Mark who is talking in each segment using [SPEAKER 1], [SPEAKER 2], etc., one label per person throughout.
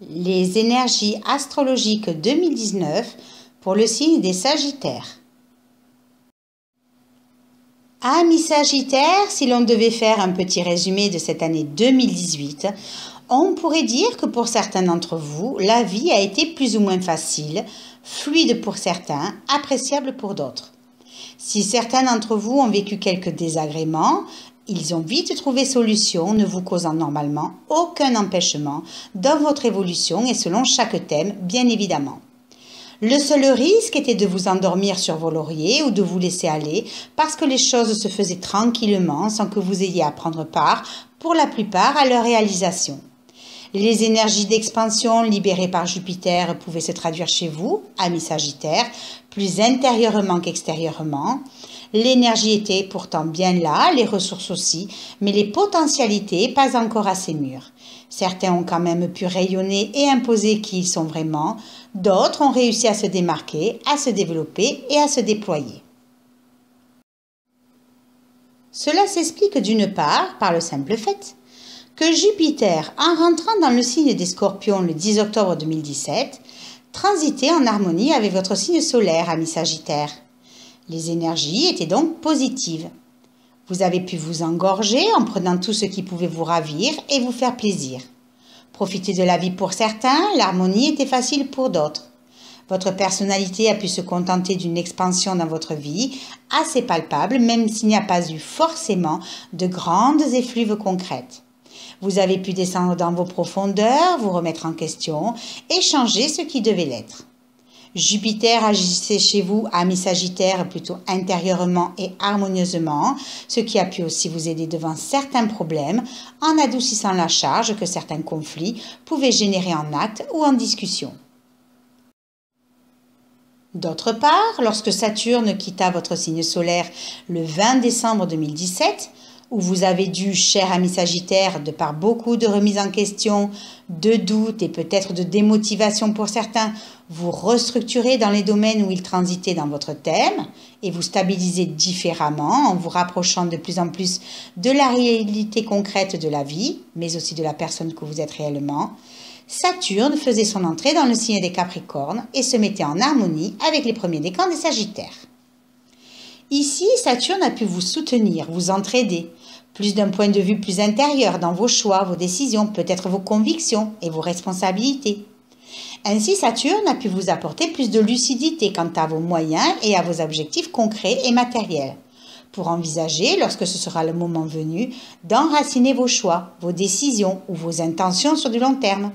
[SPEAKER 1] Les énergies astrologiques 2019 pour le signe des Sagittaires. Amis Sagittaires, si l'on devait faire un petit résumé de cette année 2018, on pourrait dire que pour certains d'entre vous, la vie a été plus ou moins facile, fluide pour certains, appréciable pour d'autres. Si certains d'entre vous ont vécu quelques désagréments, ils ont vite trouvé solution, ne vous causant normalement aucun empêchement dans votre évolution et selon chaque thème, bien évidemment. Le seul risque était de vous endormir sur vos lauriers ou de vous laisser aller parce que les choses se faisaient tranquillement sans que vous ayez à prendre part, pour la plupart, à leur réalisation. Les énergies d'expansion libérées par Jupiter pouvaient se traduire chez vous, amis Sagittaires, plus intérieurement qu'extérieurement. L'énergie était pourtant bien là, les ressources aussi, mais les potentialités pas encore assez mûres. Certains ont quand même pu rayonner et imposer qui ils sont vraiment, d'autres ont réussi à se démarquer, à se développer et à se déployer. Cela s'explique d'une part par le simple fait que Jupiter, en rentrant dans le signe des Scorpions le 10 octobre 2017, transitait en harmonie avec votre signe solaire, amis Sagittaires. Les énergies étaient donc positives. Vous avez pu vous engorger en prenant tout ce qui pouvait vous ravir et vous faire plaisir. Profiter de la vie pour certains, l'harmonie était facile pour d'autres. Votre personnalité a pu se contenter d'une expansion dans votre vie assez palpable, même s'il n'y a pas eu forcément de grandes effluves concrètes. Vous avez pu descendre dans vos profondeurs, vous remettre en question et changer ce qui devait l'être. Jupiter agissait chez vous, amis Sagittaires, plutôt intérieurement et harmonieusement, ce qui a pu aussi vous aider devant certains problèmes en adoucissant la charge que certains conflits pouvaient générer en actes ou en discussion. D'autre part, lorsque Saturne quitta votre signe solaire le 20 décembre 2017, où vous avez dû, cher ami Sagittaire, de par beaucoup de remises en question, de doutes et peut-être de démotivation pour certains, vous restructurer dans les domaines où il transitait dans votre thème et vous stabiliser différemment en vous rapprochant de plus en plus de la réalité concrète de la vie, mais aussi de la personne que vous êtes réellement, Saturne faisait son entrée dans le signe des Capricornes et se mettait en harmonie avec les premiers décans des Sagittaires. Ici, Saturne a pu vous soutenir, vous entraider, plus d'un point de vue plus intérieur dans vos choix, vos décisions, peut-être vos convictions et vos responsabilités. Ainsi, Saturne a pu vous apporter plus de lucidité quant à vos moyens et à vos objectifs concrets et matériels, pour envisager, lorsque ce sera le moment venu, d'enraciner vos choix, vos décisions ou vos intentions sur du long terme,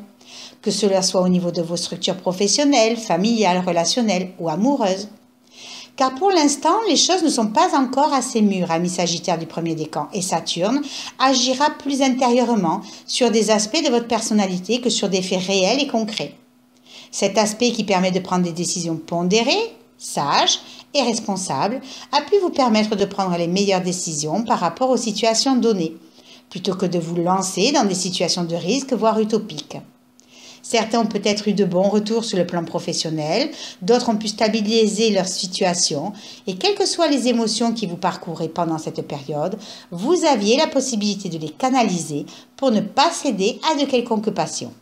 [SPEAKER 1] que cela soit au niveau de vos structures professionnelles, familiales, relationnelles ou amoureuses. Car pour l'instant, les choses ne sont pas encore assez mûres, amis Sagittaires du premier décan, et Saturne agira plus intérieurement sur des aspects de votre personnalité que sur des faits réels et concrets. Cet aspect qui permet de prendre des décisions pondérées, sages et responsables a pu vous permettre de prendre les meilleures décisions par rapport aux situations données, plutôt que de vous lancer dans des situations de risque, voire utopiques. Certains ont peut-être eu de bons retours sur le plan professionnel, d'autres ont pu stabiliser leur situation et quelles que soient les émotions qui vous parcouraient pendant cette période, vous aviez la possibilité de les canaliser pour ne pas céder à de quelconques passions.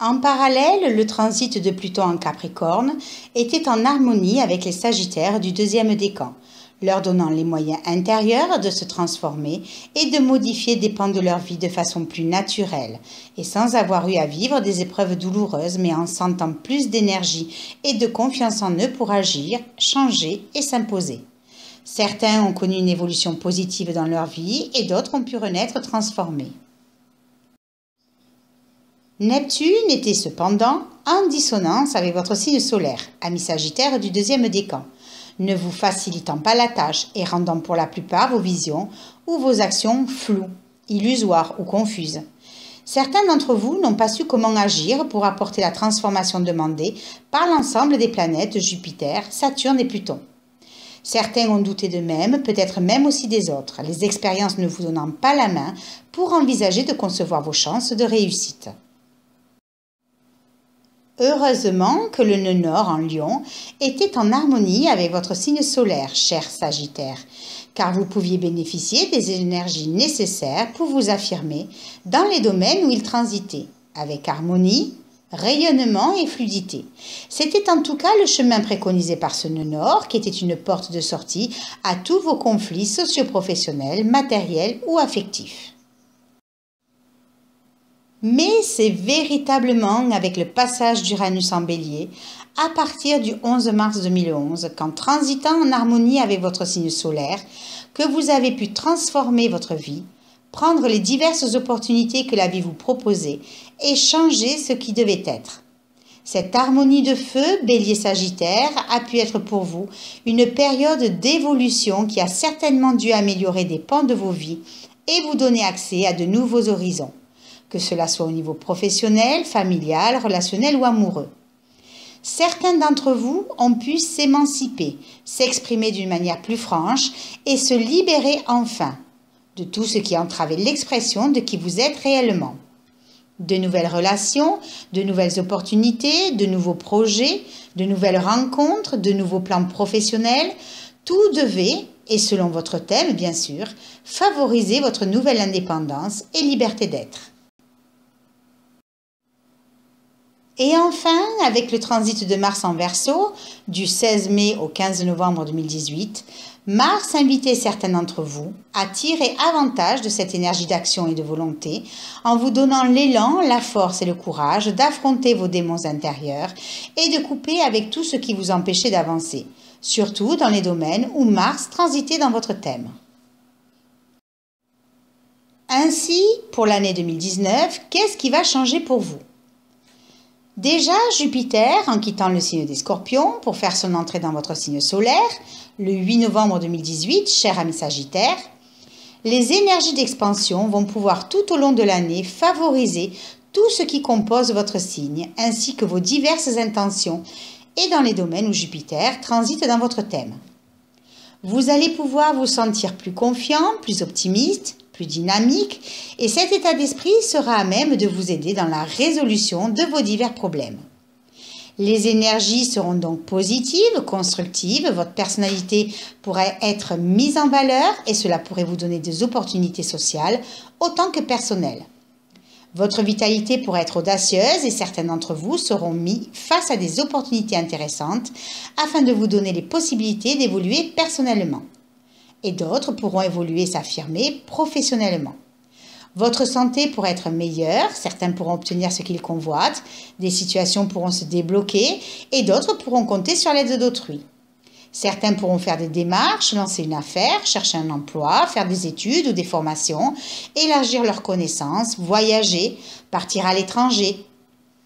[SPEAKER 1] En parallèle, le transit de Pluton en Capricorne était en harmonie avec les Sagittaires du deuxième décan, leur donnant les moyens intérieurs de se transformer et de modifier des pans de leur vie de façon plus naturelle et sans avoir eu à vivre des épreuves douloureuses mais en sentant plus d'énergie et de confiance en eux pour agir, changer et s'imposer. Certains ont connu une évolution positive dans leur vie et d'autres ont pu renaître transformés. Neptune était cependant en dissonance avec votre signe solaire, ami Sagittaire du deuxième décan, ne vous facilitant pas la tâche et rendant pour la plupart vos visions ou vos actions floues, illusoires ou confuses. Certains d'entre vous n'ont pas su comment agir pour apporter la transformation demandée par l'ensemble des planètes Jupiter, Saturne et Pluton. Certains ont douté d'eux-mêmes, peut-être même aussi des autres, les expériences ne vous donnant pas la main pour envisager de concevoir vos chances de réussite. Heureusement que le nœud nord en Lion était en harmonie avec votre signe solaire, cher Sagittaire, car vous pouviez bénéficier des énergies nécessaires pour vous affirmer dans les domaines où il transitait, avec harmonie, rayonnement et fluidité. C'était en tout cas le chemin préconisé par ce nœud nord qui était une porte de sortie à tous vos conflits socio-professionnels, matériels ou affectifs. Mais c'est véritablement avec le passage d'Uranus en Bélier, à partir du 11 mars 2011, qu'en transitant en harmonie avec votre signe solaire, que vous avez pu transformer votre vie, prendre les diverses opportunités que la vie vous proposait et changer ce qui devait être. Cette harmonie de feu Bélier-Sagittaire a pu être pour vous une période d'évolution qui a certainement dû améliorer des pans de vos vies et vous donner accès à de nouveaux horizons, que cela soit au niveau professionnel, familial, relationnel ou amoureux. Certains d'entre vous ont pu s'émanciper, s'exprimer d'une manière plus franche et se libérer enfin de tout ce qui entravait l'expression de qui vous êtes réellement. De nouvelles relations, de nouvelles opportunités, de nouveaux projets, de nouvelles rencontres, de nouveaux plans professionnels, tout devait, et selon votre thème bien sûr, favoriser votre nouvelle indépendance et liberté d'être. Et enfin, avec le transit de Mars en Verseau, du 16 mai au 15 novembre 2018, Mars invitait certains d'entre vous à tirer avantage de cette énergie d'action et de volonté en vous donnant l'élan, la force et le courage d'affronter vos démons intérieurs et de couper avec tout ce qui vous empêchait d'avancer, surtout dans les domaines où Mars transitait dans votre thème. Ainsi, pour l'année 2019, qu'est-ce qui va changer pour vous ? Déjà, Jupiter, en quittant le signe des Scorpions pour faire son entrée dans votre signe solaire, le 8 novembre 2018, cher ami Sagittaire, les énergies d'expansion vont pouvoir tout au long de l'année favoriser tout ce qui compose votre signe, ainsi que vos diverses intentions, et dans les domaines où Jupiter transite dans votre thème. Vous allez pouvoir vous sentir plus confiant, plus optimiste, plus dynamique, et cet état d'esprit sera à même de vous aider dans la résolution de vos divers problèmes. Les énergies seront donc positives, constructives, votre personnalité pourrait être mise en valeur et cela pourrait vous donner des opportunités sociales autant que personnelles. Votre vitalité pourrait être audacieuse et certains d'entre vous seront mis face à des opportunités intéressantes afin de vous donner les possibilités d'évoluer personnellement. Et d'autres pourront évoluer et s'affirmer professionnellement. Votre santé pourrait être meilleure, certains pourront obtenir ce qu'ils convoitent, des situations pourront se débloquer et d'autres pourront compter sur l'aide d'autrui. Certains pourront faire des démarches, lancer une affaire, chercher un emploi, faire des études ou des formations, élargir leurs connaissances, voyager, partir à l'étranger,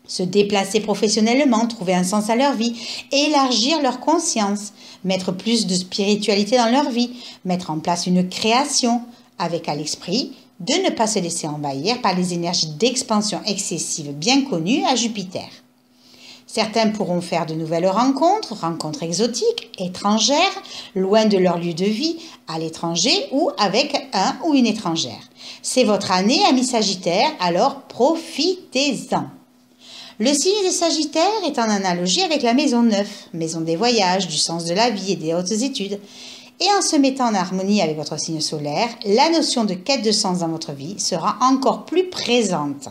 [SPEAKER 1] se déplacer professionnellement, trouver un sens à leur vie, élargir leur conscience, mettre plus de spiritualité dans leur vie, mettre en place une création, avec à l'esprit de ne pas se laisser envahir par les énergies d'expansion excessive bien connues à Jupiter. Certains pourront faire de nouvelles rencontres exotiques, étrangères, loin de leur lieu de vie, à l'étranger ou avec un ou une étrangère. C'est votre année, ami Sagittaire, alors profitez-en. Le signe des Sagittaires est en analogie avec la maison 9, maison des voyages, du sens de la vie et des hautes études. Et en se mettant en harmonie avec votre signe solaire, la notion de quête de sens dans votre vie sera encore plus présente,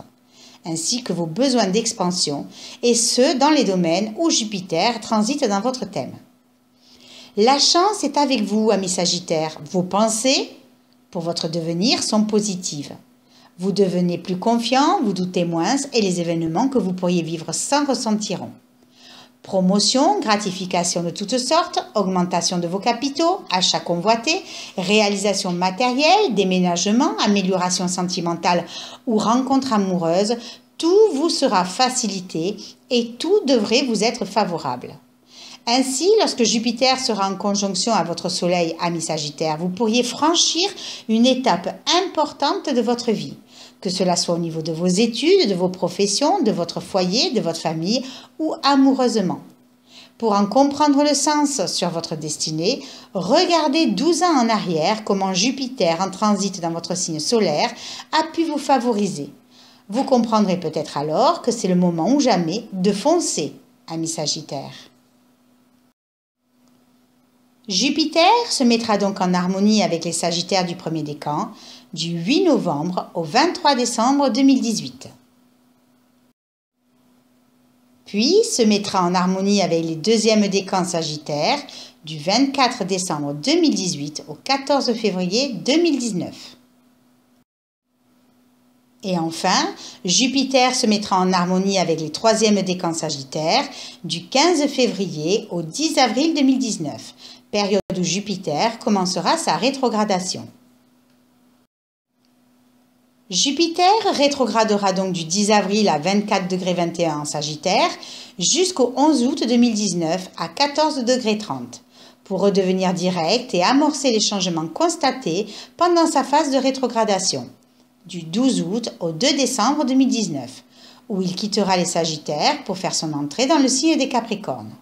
[SPEAKER 1] ainsi que vos besoins d'expansion, et ce, dans les domaines où Jupiter transite dans votre thème. La chance est avec vous, amis Sagittaires. Vos pensées, pour votre devenir, sont positives. Vous devenez plus confiant, vous doutez moins, et les événements que vous pourriez vivre s'en ressentiront. Promotion, gratification de toutes sortes, augmentation de vos capitaux, achats convoités, réalisation matérielle, déménagement, amélioration sentimentale ou rencontre amoureuse, tout vous sera facilité et tout devrait vous être favorable. Ainsi, lorsque Jupiter sera en conjonction à votre Soleil, ami Sagittaire, vous pourriez franchir une étape importante de votre vie, que cela soit au niveau de vos études, de vos professions, de votre foyer, de votre famille ou amoureusement. Pour en comprendre le sens sur votre destinée, regardez 12 ans en arrière comment Jupiter en transit dans votre signe solaire a pu vous favoriser. Vous comprendrez peut-être alors que c'est le moment ou jamais de foncer, ami Sagittaire. Jupiter se mettra donc en harmonie avec les Sagittaires du premier décan du 8 novembre au 23 décembre 2018. Puis se mettra en harmonie avec les deuxièmes décans Sagittaires du 24 décembre 2018 au 14 février 2019. Et enfin, Jupiter se mettra en harmonie avec les troisièmes décans Sagittaires du 15 février au 10 avril 2019, période où Jupiter commencera sa rétrogradation. Jupiter rétrogradera donc du 10 avril à 24,21 en Sagittaire jusqu'au 11 août 2019 à 14,30 pour redevenir direct et amorcer les changements constatés pendant sa phase de rétrogradation du 12 août au 2 décembre 2019 où il quittera les Sagittaires pour faire son entrée dans le signe des Capricornes.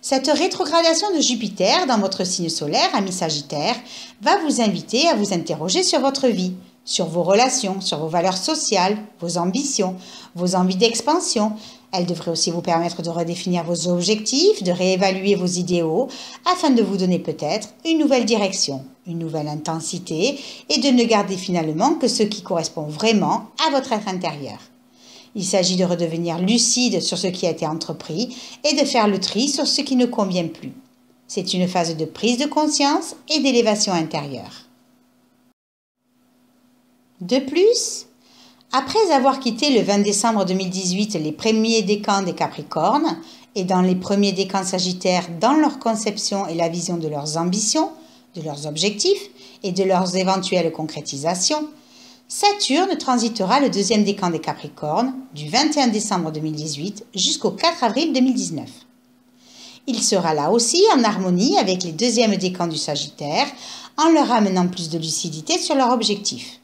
[SPEAKER 1] Cette rétrogradation de Jupiter dans votre signe solaire, ami Sagittaire, va vous inviter à vous interroger sur votre vie, sur vos relations, sur vos valeurs sociales, vos ambitions, vos envies d'expansion. Elle devrait aussi vous permettre de redéfinir vos objectifs, de réévaluer vos idéaux, afin de vous donner peut-être une nouvelle direction, une nouvelle intensité, et de ne garder finalement que ce qui correspond vraiment à votre être intérieur. Il s'agit de redevenir lucide sur ce qui a été entrepris et de faire le tri sur ce qui ne convient plus. C'est une phase de prise de conscience et d'élévation intérieure. De plus, après avoir quitté le 20 décembre 2018 les premiers décans des Capricornes et dans les premiers décans Sagittaires dans leur conception et la vision de leurs ambitions, de leurs objectifs et de leurs éventuelles concrétisations, Saturne transitera le deuxième décan des Capricornes du 21 décembre 2018 jusqu'au 4 avril 2019. Il sera là aussi en harmonie avec les deuxièmes décans du Sagittaire en leur amenant plus de lucidité sur leurs objectifs.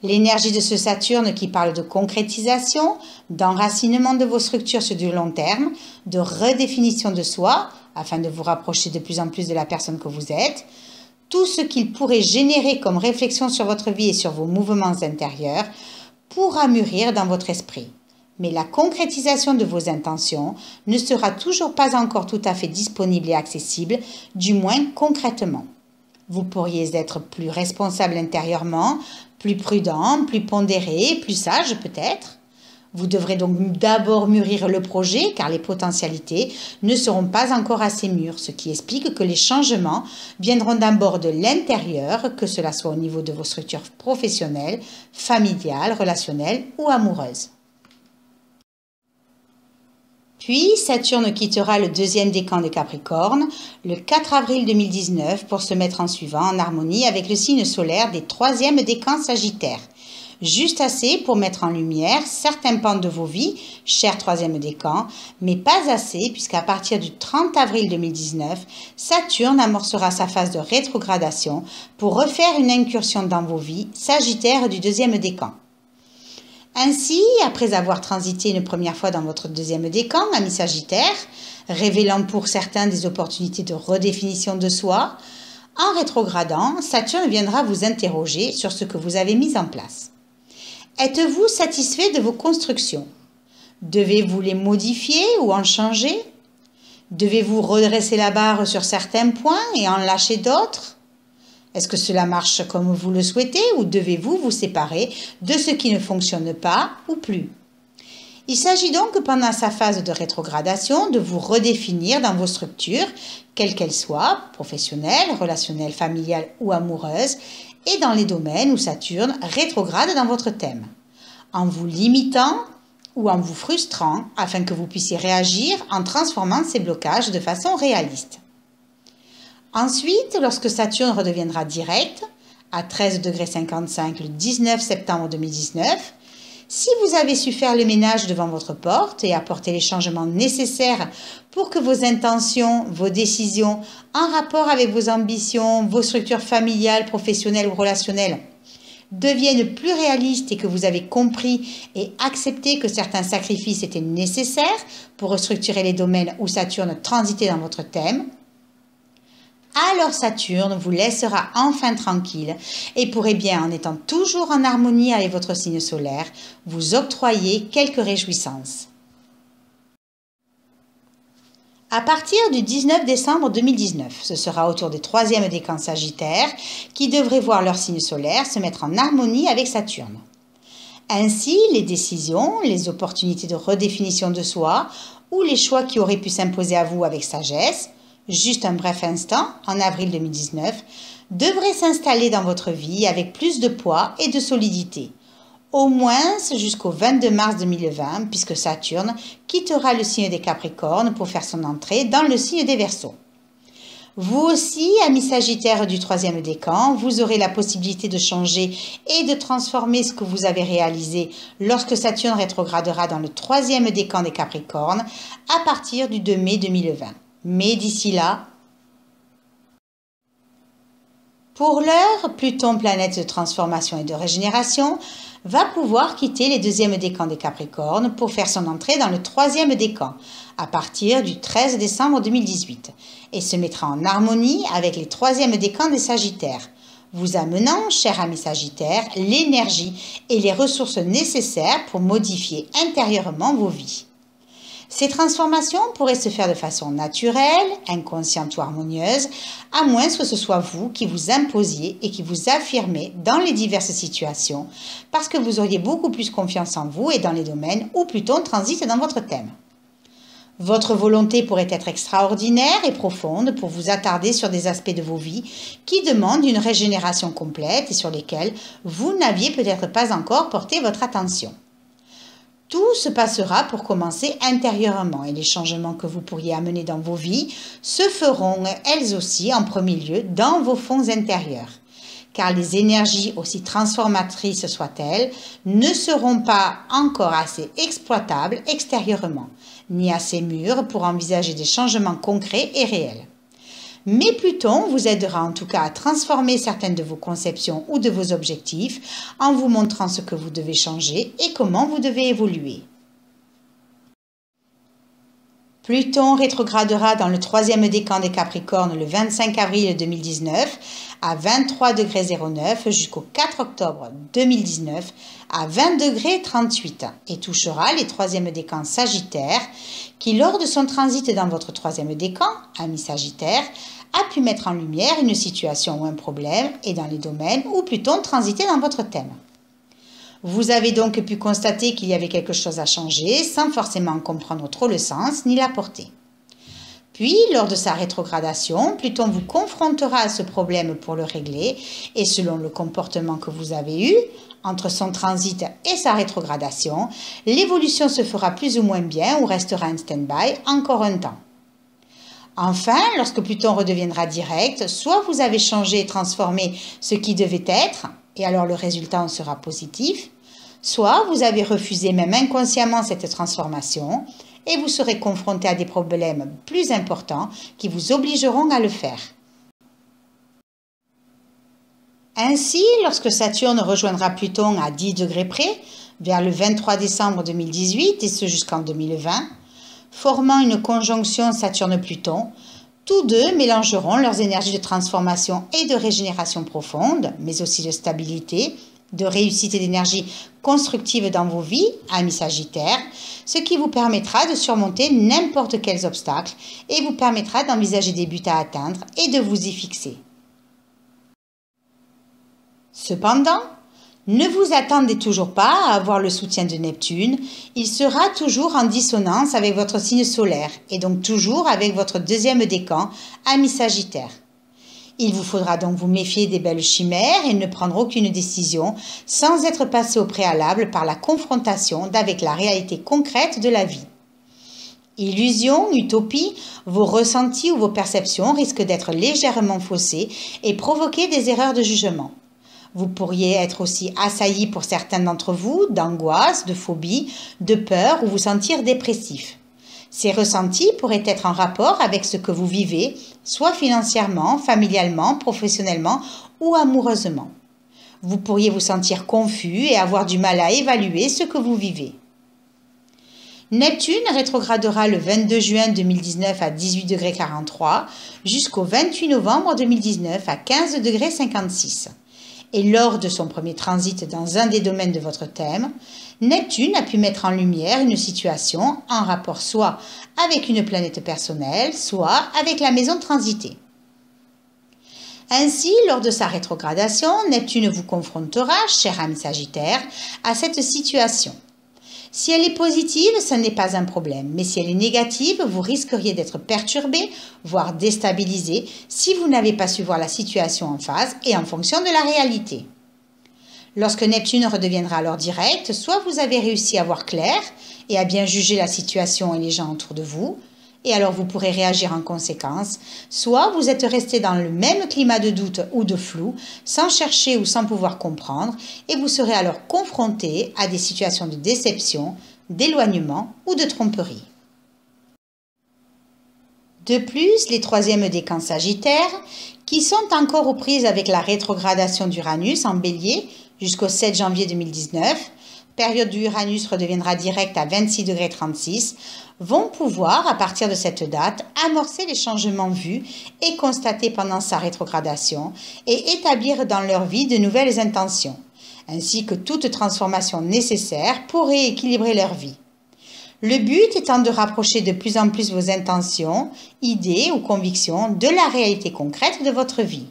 [SPEAKER 1] L'énergie de ce Saturne qui parle de concrétisation, d'enracinement de vos structures sur du long terme, de redéfinition de soi, afin de vous rapprocher de plus en plus de la personne que vous êtes, tout ce qu'il pourrait générer comme réflexion sur votre vie et sur vos mouvements intérieurs pourra mûrir dans votre esprit. Mais la concrétisation de vos intentions ne sera toujours pas encore tout à fait disponible et accessible, du moins concrètement. Vous pourriez être plus responsable intérieurement, plus prudent, plus pondéré, plus sage peut-être. Vous devrez donc d'abord mûrir le projet car les potentialités ne seront pas encore assez mûres, ce qui explique que les changements viendront d'abord de l'intérieur, que cela soit au niveau de vos structures professionnelles, familiales, relationnelles ou amoureuses. Puis, Saturne quittera le deuxième décan des Capricornes le 4 avril 2019 pour se mettre en suivant en harmonie avec le signe solaire des troisièmes décans Sagittaires. Juste assez pour mettre en lumière certains pans de vos vies, chers troisième décan, mais pas assez puisqu'à partir du 30 avril 2019, Saturne amorcera sa phase de rétrogradation pour refaire une incursion dans vos vies, Sagittaires du deuxième décan. Ainsi, après avoir transité une première fois dans votre deuxième décan, ami Sagittaire, révélant pour certains des opportunités de redéfinition de soi, en rétrogradant, Saturne viendra vous interroger sur ce que vous avez mis en place. Êtes-vous satisfait de vos constructions? Devez-vous les modifier ou en changer? Devez-vous redresser la barre sur certains points et en lâcher d'autres? Est-ce que cela marche comme vous le souhaitez ou devez-vous vous séparer de ce qui ne fonctionne pas ou plus? Il s'agit donc pendant sa phase de rétrogradation de vous redéfinir dans vos structures, quelles qu'elles soient, professionnelles, relationnelles, familiales ou amoureuses, et dans les domaines où Saturne rétrograde dans votre thème, en vous limitant ou en vous frustrant afin que vous puissiez réagir en transformant ces blocages de façon réaliste. Ensuite, lorsque Saturne redeviendra direct, à 13,55 le 19 septembre 2019, si vous avez su faire le ménage devant votre porte et apporter les changements nécessaires pour que vos intentions, vos décisions en rapport avec vos ambitions, vos structures familiales, professionnelles ou relationnelles deviennent plus réalistes et que vous avez compris et accepté que certains sacrifices étaient nécessaires pour restructurer les domaines où Saturne transitait dans votre thème, alors Saturne vous laissera enfin tranquille et pourrait bien, en étant toujours en harmonie avec votre signe solaire, vous octroyer quelques réjouissances. À partir du 19 décembre 2019, ce sera au tour des troisièmes décans Sagittaire qui devraient voir leur signe solaire se mettre en harmonie avec Saturne. Ainsi, les décisions, les opportunités de redéfinition de soi ou les choix qui auraient pu s'imposer à vous avec sagesse, juste un bref instant, en avril 2019, devraient s'installer dans votre vie avec plus de poids et de solidité, au moins jusqu'au 22 mars 2020, puisque Saturne quittera le signe des Capricornes pour faire son entrée dans le signe des Verseaux. Vous aussi, amis Sagittaires du troisième décan, vous aurez la possibilité de changer et de transformer ce que vous avez réalisé lorsque Saturne rétrogradera dans le troisième décan des Capricornes à partir du 2 mai 2020. Mais d'ici là, pour l'heure, Pluton, planète de transformation et de régénération, va pouvoir quitter les deuxièmes décans des Capricornes pour faire son entrée dans le troisième décan à partir du 13 décembre 2018 et se mettra en harmonie avec les troisièmes décans des Sagittaires, vous amenant, chers amis Sagittaires, l'énergie et les ressources nécessaires pour modifier intérieurement vos vies. Ces transformations pourraient se faire de façon naturelle, inconsciente ou harmonieuse, à moins que ce soit vous qui vous imposiez et qui vous affirmez dans les diverses situations, parce que vous auriez beaucoup plus confiance en vous et dans les domaines où Pluton transite dans votre thème. Votre volonté pourrait être extraordinaire et profonde pour vous attarder sur des aspects de vos vies qui demandent une régénération complète et sur lesquels vous n'aviez peut-être pas encore porté votre attention. Tout se passera pour commencer intérieurement et les changements que vous pourriez amener dans vos vies se feront elles aussi en premier lieu dans vos fonds intérieurs. Car les énergies, aussi transformatrices soient-elles, ne seront pas encore assez exploitables extérieurement, ni assez mûres pour envisager des changements concrets et réels. Mais Pluton vous aidera en tout cas à transformer certaines de vos conceptions ou de vos objectifs en vous montrant ce que vous devez changer et comment vous devez évoluer. Pluton rétrogradera dans le troisième décan des Capricornes le 25 avril 2019 à 23,09 jusqu'au 4 octobre 2019 à 20,38 et touchera les troisièmes décans Sagittaires qui, lors de son transit dans votre troisième décan, amis Sagittaire, a pu mettre en lumière une situation ou un problème et dans les domaines où Pluton transitait dans votre thème. Vous avez donc pu constater qu'il y avait quelque chose à changer sans forcément en comprendre trop le sens ni la portée. Puis, lors de sa rétrogradation, Pluton vous confrontera à ce problème pour le régler et selon le comportement que vous avez eu entre son transit et sa rétrogradation, l'évolution se fera plus ou moins bien ou restera en stand-by encore un temps. Enfin, lorsque Pluton redeviendra direct, soit vous avez changé et transformé ce qui devait être, et alors le résultat en sera positif, soit vous avez refusé même inconsciemment cette transformation, et vous serez confronté à des problèmes plus importants qui vous obligeront à le faire. Ainsi, lorsque Saturne rejoindra Pluton à 10 degrés près, vers le 23 décembre 2018 et ce jusqu'en 2020, formant une conjonction Saturne-Pluton, tous deux mélangeront leurs énergies de transformation et de régénération profonde, mais aussi de stabilité, de réussite et d'énergie constructive dans vos vies, amis Sagittaires, ce qui vous permettra de surmonter n'importe quels obstacles et vous permettra d'envisager des buts à atteindre et de vous y fixer. Cependant, ne vous attendez toujours pas à avoir le soutien de Neptune, il sera toujours en dissonance avec votre signe solaire et donc toujours avec votre deuxième décan, amis Sagittaire. Il vous faudra donc vous méfier des belles chimères et ne prendre aucune décision sans être passé au préalable par la confrontation avec la réalité concrète de la vie. Illusions, utopies, vos ressentis ou vos perceptions risquent d'être légèrement faussés et provoquer des erreurs de jugement. Vous pourriez être aussi assailli pour certains d'entre vous d'angoisse, de phobie, de peur ou vous sentir dépressif. Ces ressentis pourraient être en rapport avec ce que vous vivez, soit financièrement, familialement, professionnellement ou amoureusement. Vous pourriez vous sentir confus et avoir du mal à évaluer ce que vous vivez. Neptune rétrogradera le 22 juin 2019 à 18,43 jusqu'au 28 novembre 2019 à 15,56. et lors de son premier transit dans un des domaines de votre thème, Neptune a pu mettre en lumière une situation en rapport soit avec une planète personnelle, soit avec la maison transitée. Ainsi, lors de sa rétrogradation, Neptune vous confrontera, cher ami Sagittaire, à cette situation. Si elle est positive, ce n'est pas un problème, mais si elle est négative, vous risqueriez d'être perturbé, voire déstabilisé, si vous n'avez pas su voir la situation en face et en fonction de la réalité. Lorsque Neptune redeviendra alors direct, soit vous avez réussi à voir clair et à bien juger la situation et les gens autour de vous, et alors vous pourrez réagir en conséquence, soit vous êtes resté dans le même climat de doute ou de flou, sans chercher ou sans pouvoir comprendre, et vous serez alors confronté à des situations de déception, d'éloignement ou de tromperie. De plus, les troisièmes décans sagittaires, qui sont encore aux prises avec la rétrogradation d'Uranus en bélier jusqu'au 7 janvier 2019, période où Uranus redeviendra direct à 26,36°, vont pouvoir, à partir de cette date, amorcer les changements vus et constatés pendant sa rétrogradation et établir dans leur vie de nouvelles intentions, ainsi que toute transformation nécessaire pour rééquilibrer leur vie. Le but étant de rapprocher de plus en plus vos intentions, idées ou convictions de la réalité concrète de votre vie.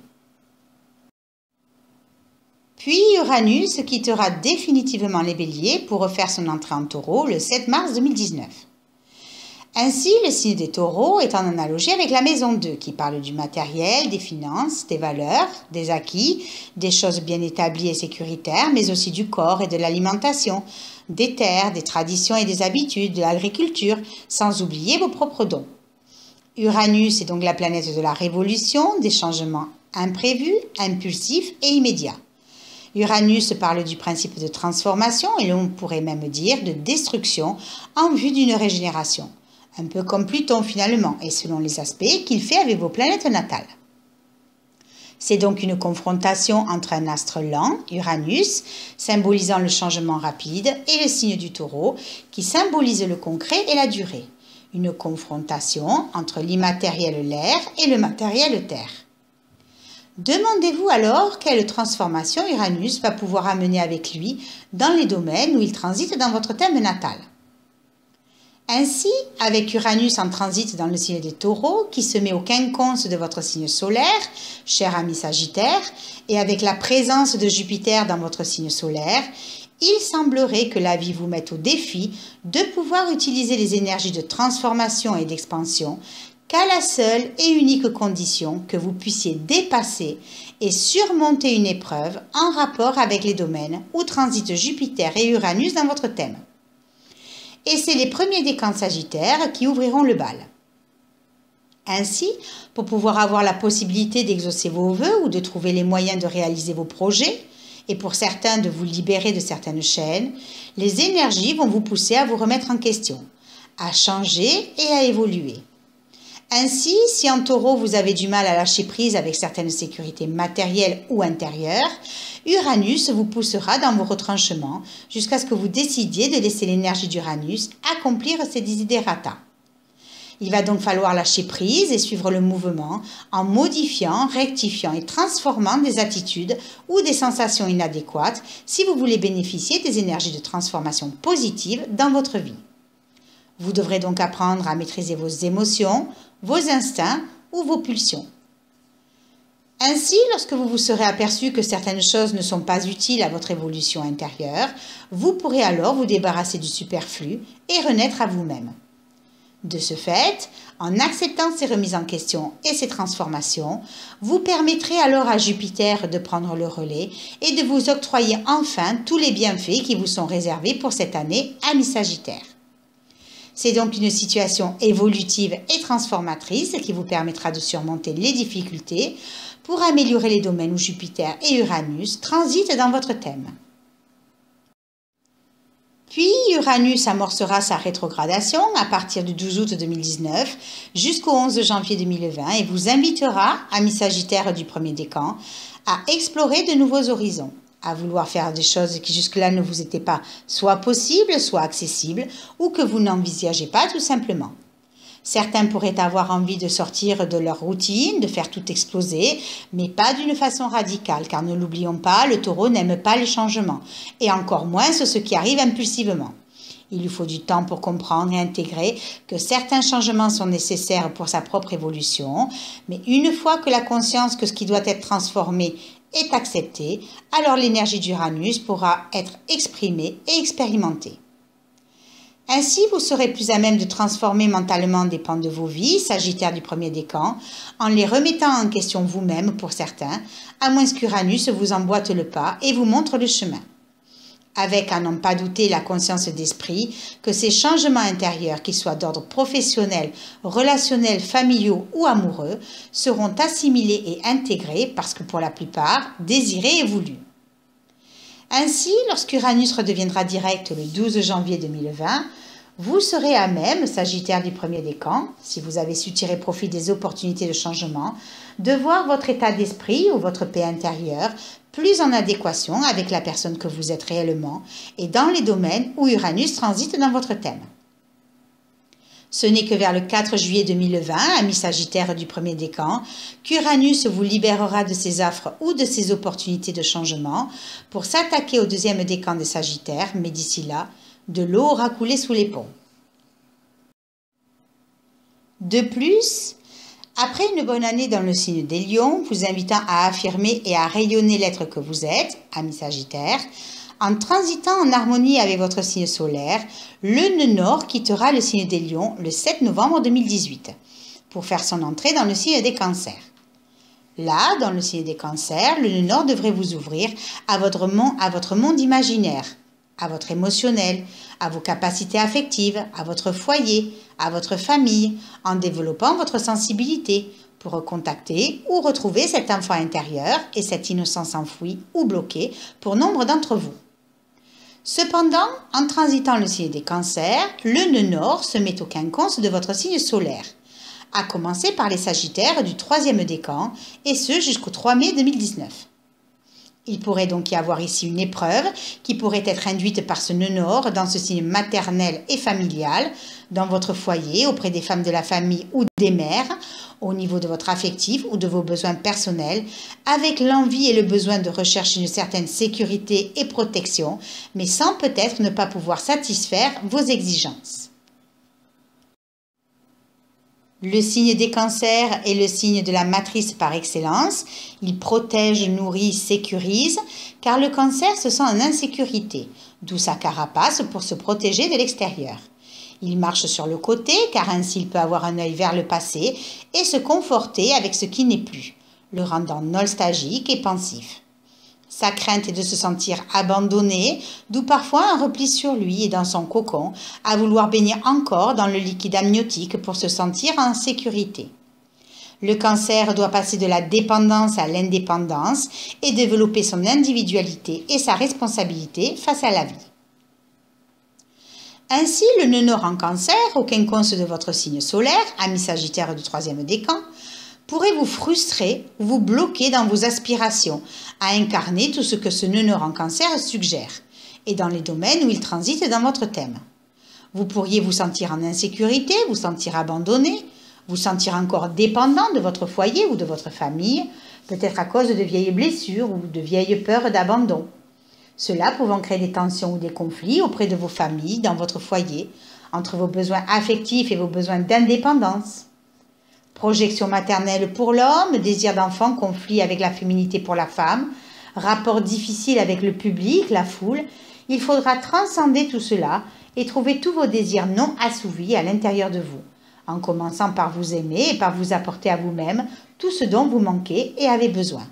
[SPEAKER 1] Puis Uranus quittera définitivement les béliers pour refaire son entrée en taureau le 7 mars 2019. Ainsi, le signe des taureaux est en analogie avec la maison 2 qui parle du matériel, des finances, des valeurs, des acquis, des choses bien établies et sécuritaires, mais aussi du corps et de l'alimentation, des terres, des traditions et des habitudes, de l'agriculture, sans oublier vos propres dons. Uranus est donc la planète de la révolution, des changements imprévus, impulsifs et immédiats. Uranus parle du principe de transformation et l'on pourrait même dire de destruction en vue d'une régénération. Un peu comme Pluton finalement, et selon les aspects qu'il fait avec vos planètes natales. C'est donc une confrontation entre un astre lent, Uranus, symbolisant le changement rapide, et le signe du taureau, qui symbolise le concret et la durée. Une confrontation entre l'immatériel l'air et le matériel terre. Demandez-vous alors quelle transformation Uranus va pouvoir amener avec lui dans les domaines où il transite dans votre thème natal. Ainsi, avec Uranus en transit dans le signe des taureaux, qui se met au quinconce de votre signe solaire, cher ami Sagittaire, et avec la présence de Jupiter dans votre signe solaire, il semblerait que la vie vous mette au défi de pouvoir utiliser les énergies de transformation et d'expansion qu'à la seule et unique condition que vous puissiez dépasser et surmonter une épreuve en rapport avec les domaines où transitent Jupiter et Uranus dans votre thème. Et c'est les premiers décans sagittaires qui ouvriront le bal. Ainsi, pour pouvoir avoir la possibilité d'exaucer vos vœux ou de trouver les moyens de réaliser vos projets, et pour certains de vous libérer de certaines chaînes, les énergies vont vous pousser à vous remettre en question, à changer et à évoluer. Ainsi, si en taureau vous avez du mal à lâcher prise avec certaines sécurités matérielles ou intérieures, Uranus vous poussera dans vos retranchements jusqu'à ce que vous décidiez de laisser l'énergie d'Uranus accomplir ses desiderata. Il va donc falloir lâcher prise et suivre le mouvement en modifiant, rectifiant et transformant des attitudes ou des sensations inadéquates si vous voulez bénéficier des énergies de transformation positives dans votre vie. Vous devrez donc apprendre à maîtriser vos émotions, vos instincts ou vos pulsions. Ainsi, lorsque vous vous serez aperçu que certaines choses ne sont pas utiles à votre évolution intérieure, vous pourrez alors vous débarrasser du superflu et renaître à vous-même. De ce fait, en acceptant ces remises en question et ces transformations, vous permettrez alors à Jupiter de prendre le relais et de vous octroyer enfin tous les bienfaits qui vous sont réservés pour cette année, ami Sagittaire. C'est donc une situation évolutive et transformatrice qui vous permettra de surmonter les difficultés pour améliorer les domaines où Jupiter et Uranus transitent dans votre thème. Puis Uranus amorcera sa rétrogradation à partir du 12 août 2019 jusqu'au 11 janvier 2020 et vous invitera, amis Sagittaires du premier décan, à explorer de nouveaux horizons, à vouloir faire des choses qui jusque-là ne vous étaient pas soit possibles, soit accessibles ou que vous n'envisagez pas tout simplement. Certains pourraient avoir envie de sortir de leur routine, de faire tout exploser, mais pas d'une façon radicale, car ne l'oublions pas, le taureau n'aime pas les changements, et encore moins ce qui arrive impulsivement. Il lui faut du temps pour comprendre et intégrer que certains changements sont nécessaires pour sa propre évolution, mais une fois que la conscience que ce qui doit être transformé est acceptée, alors l'énergie d'Uranus pourra être exprimée et expérimentée. Ainsi, vous serez plus à même de transformer mentalement des pans de vos vies, Sagittaire du premier décan, en les remettant en question vous-même pour certains, à moins qu'Uranus vous emboîte le pas et vous montre le chemin. Avec, à n'en pas douter, la conscience d'esprit que ces changements intérieurs, qu'ils soient d'ordre professionnel, relationnel, familiaux ou amoureux, seront assimilés et intégrés parce que pour la plupart, désirés et voulus. Ainsi, lorsqu'Uranus redeviendra direct le 12 janvier 2020, vous serez à même, Sagittaire du premier décan, si vous avez su tirer profit des opportunités de changement, de voir votre état d'esprit ou votre paix intérieure plus en adéquation avec la personne que vous êtes réellement et dans les domaines où Uranus transite dans votre thème. Ce n'est que vers le 4 juillet 2020, ami Sagittaire du premier décan, qu'Uranus vous libérera de ses affres ou de ses opportunités de changement pour s'attaquer au deuxième décan des Sagittaires, mais d'ici là, de l'eau aura coulé sous les ponts. De plus, après une bonne année dans le signe des Lions, vous invitant à affirmer et à rayonner l'être que vous êtes, ami Sagittaire, en transitant en harmonie avec votre signe solaire, le nœud nord quittera le signe des Lions le 7 novembre 2018 pour faire son entrée dans le signe des Cancers. Là, dans le signe des Cancers, le nœud nord devrait vous ouvrir à votre monde imaginaire, à votre émotionnel, à vos capacités affectives, à votre foyer, à votre famille, en développant votre sensibilité pour recontacter ou retrouver cet enfant intérieur et cette innocence enfouie ou bloquée pour nombre d'entre vous. Cependant, en transitant le signe des Cancers, le nœud nord se met au quinconce de votre signe solaire, à commencer par les Sagittaires du troisième décan, et ce jusqu'au 3 mai 2019. Il pourrait donc y avoir ici une épreuve qui pourrait être induite par ce nœud nord dans ce signe maternel et familial, dans votre foyer, auprès des femmes de la famille ou des mères, au niveau de votre affectif ou de vos besoins personnels, avec l'envie et le besoin de rechercher une certaine sécurité et protection, mais sans peut-être ne pas pouvoir satisfaire vos exigences. Le signe des Cancers est le signe de la matrice par excellence. Il protège, nourrit, sécurise, car le Cancer se sent en insécurité, d'où sa carapace pour se protéger de l'extérieur. Il marche sur le côté, car ainsi il peut avoir un œil vers le passé et se conforter avec ce qui n'est plus, le rendant nostalgique et pensif. Sa crainte est de se sentir abandonné, d'où parfois un repli sur lui et dans son cocon, à vouloir baigner encore dans le liquide amniotique pour se sentir en sécurité. Le Cancer doit passer de la dépendance à l'indépendance et développer son individualité et sa responsabilité face à la vie. Ainsi, le nœud nord en Cancer, au quinconce de votre signe solaire, ami Sagittaire du troisième décan, pourrait vous frustrer ou vous bloquer dans vos aspirations à incarner tout ce que ce nœud nord en Cancer suggère et dans les domaines où il transite dans votre thème. Vous pourriez vous sentir en insécurité, vous sentir abandonné, vous sentir encore dépendant de votre foyer ou de votre famille, peut-être à cause de vieilles blessures ou de vieilles peurs d'abandon. Cela pouvant créer des tensions ou des conflits auprès de vos familles, dans votre foyer, entre vos besoins affectifs et vos besoins d'indépendance. Projection maternelle pour l'homme, désir d'enfant, conflit avec la féminité pour la femme, rapport difficile avec le public, la foule. Il faudra transcender tout cela et trouver tous vos désirs non assouvis à l'intérieur de vous, en commençant par vous aimer et par vous apporter à vous-même tout ce dont vous manquez et avez besoin.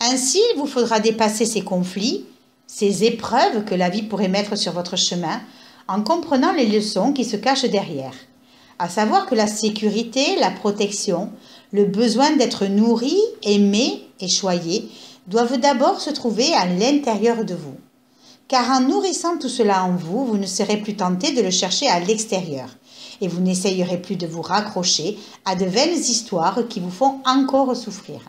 [SPEAKER 1] Ainsi, il vous faudra dépasser ces conflits, ces épreuves que la vie pourrait mettre sur votre chemin, en comprenant les leçons qui se cachent derrière. À savoir que la sécurité, la protection, le besoin d'être nourri, aimé et choyé doivent d'abord se trouver à l'intérieur de vous. Car en nourrissant tout cela en vous, vous ne serez plus tenté de le chercher à l'extérieur et vous n'essayerez plus de vous raccrocher à de vaines histoires qui vous font encore souffrir.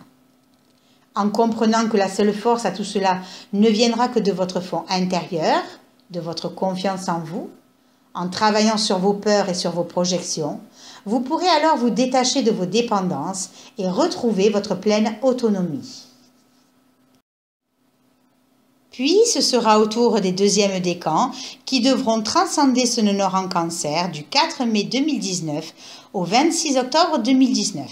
[SPEAKER 1] En comprenant que la seule force à tout cela ne viendra que de votre fond intérieur, de votre confiance en vous, En travaillant sur vos peurs et sur vos projections, vous pourrez alors vous détacher de vos dépendances et retrouver votre pleine autonomie. Puis, ce sera au tour des deuxièmes décans qui devront transcender ce nœud nord en cancer du 4 mai 2019 au 26 octobre 2019.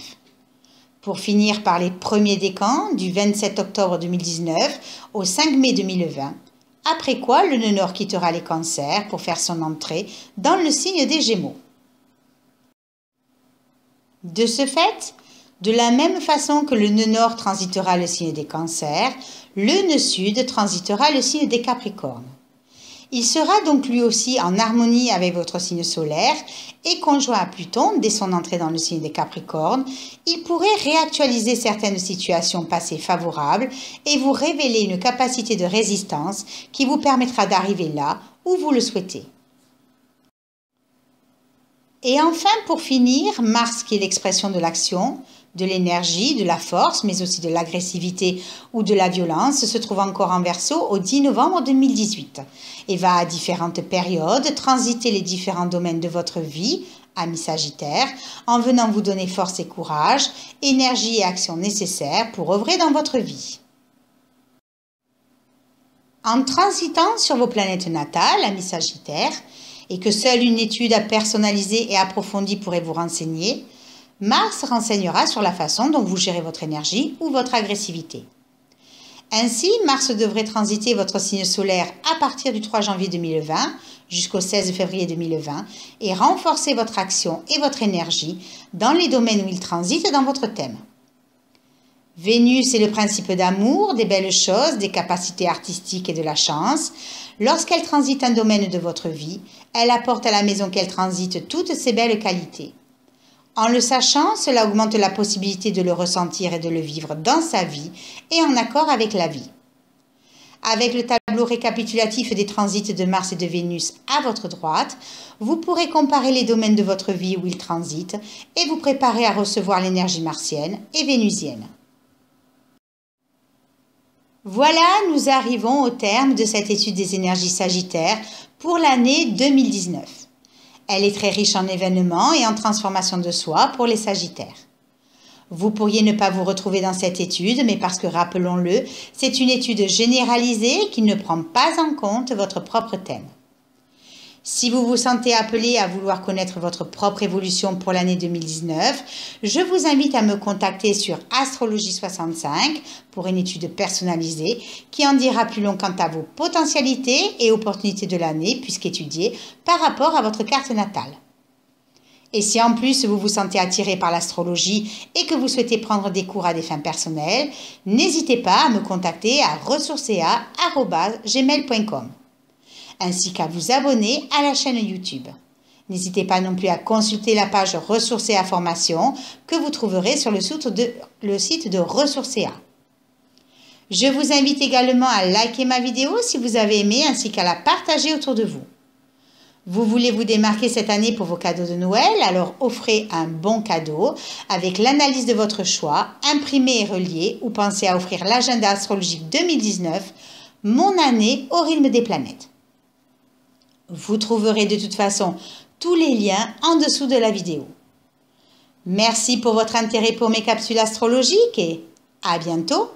[SPEAKER 1] Pour finir par les premiers décans du 27 octobre 2019 au 5 mai 2020, après quoi le nœud nord quittera les cancers pour faire son entrée dans le signe des Gémeaux. De ce fait, de la même façon que le nœud nord transitera le signe des cancers, le nœud sud transitera le signe des Capricornes. Il sera donc lui aussi en harmonie avec votre signe solaire et conjoint à Pluton dès son entrée dans le signe des Capricornes. Il pourrait réactualiser certaines situations passées favorables et vous révéler une capacité de résistance qui vous permettra d'arriver là où vous le souhaitez. Et enfin, pour finir, Mars qui est l'expression de l'action, de l'énergie, de la force, mais aussi de l'agressivité ou de la violence, se trouve encore en Verseau au 10 novembre 2018 et va à différentes périodes transiter les différents domaines de votre vie, amis Sagittaire, en venant vous donner force et courage, énergie et action nécessaires pour œuvrer dans votre vie. En transitant sur vos planètes natales, amis Sagittaire, et que seule une étude personnalisée et approfondie pourrait vous renseigner, Mars renseignera sur la façon dont vous gérez votre énergie ou votre agressivité. Ainsi, Mars devrait transiter votre signe solaire à partir du 3 janvier 2020 jusqu'au 16 février 2020 et renforcer votre action et votre énergie dans les domaines où il transite dans votre thème. Vénus est le principe d'amour, des belles choses, des capacités artistiques et de la chance. Lorsqu'elle transite un domaine de votre vie, elle apporte à la maison qu'elle transite toutes ces belles qualités. En le sachant, cela augmente la possibilité de le ressentir et de le vivre dans sa vie et en accord avec la vie. Avec le tableau récapitulatif des transits de Mars et de Vénus à votre droite, vous pourrez comparer les domaines de votre vie où ils transitent et vous préparer à recevoir l'énergie martienne et vénusienne. Voilà, nous arrivons au terme de cette étude des énergies sagittaires pour l'année 2019. Elle est très riche en événements et en transformation de soi pour les Sagittaires. Vous pourriez ne pas vous retrouver dans cette étude, mais parce que, rappelons-le, c'est une étude généralisée qui ne prend pas en compte votre propre thème. Si vous vous sentez appelé à vouloir connaître votre propre évolution pour l'année 2019, je vous invite à me contacter sur Astrologie65 pour une étude personnalisée qui en dira plus long quant à vos potentialités et opportunités de l'année puisqu'étudiées par rapport à votre carte natale. Et si en plus vous vous sentez attiré par l'astrologie et que vous souhaitez prendre des cours à des fins personnelles, n'hésitez pas à me contacter à ressourcea@gmail.com. ainsi qu'à vous abonner à la chaîne YouTube. N'hésitez pas non plus à consulter la page Ressourcea Formation que vous trouverez sur le site de Ressourcea. Je vous invite également à liker ma vidéo si vous avez aimé ainsi qu'à la partager autour de vous. Vous voulez vous démarquer cette année pour vos cadeaux de Noël, alors offrez un bon cadeau avec l'analyse de votre choix, imprimé et relié, ou pensez à offrir l'agenda astrologique 2019, mon année au rythme des planètes. Vous trouverez de toute façon tous les liens en dessous de la vidéo. Merci pour votre intérêt pour mes capsules astrologiques et à bientôt!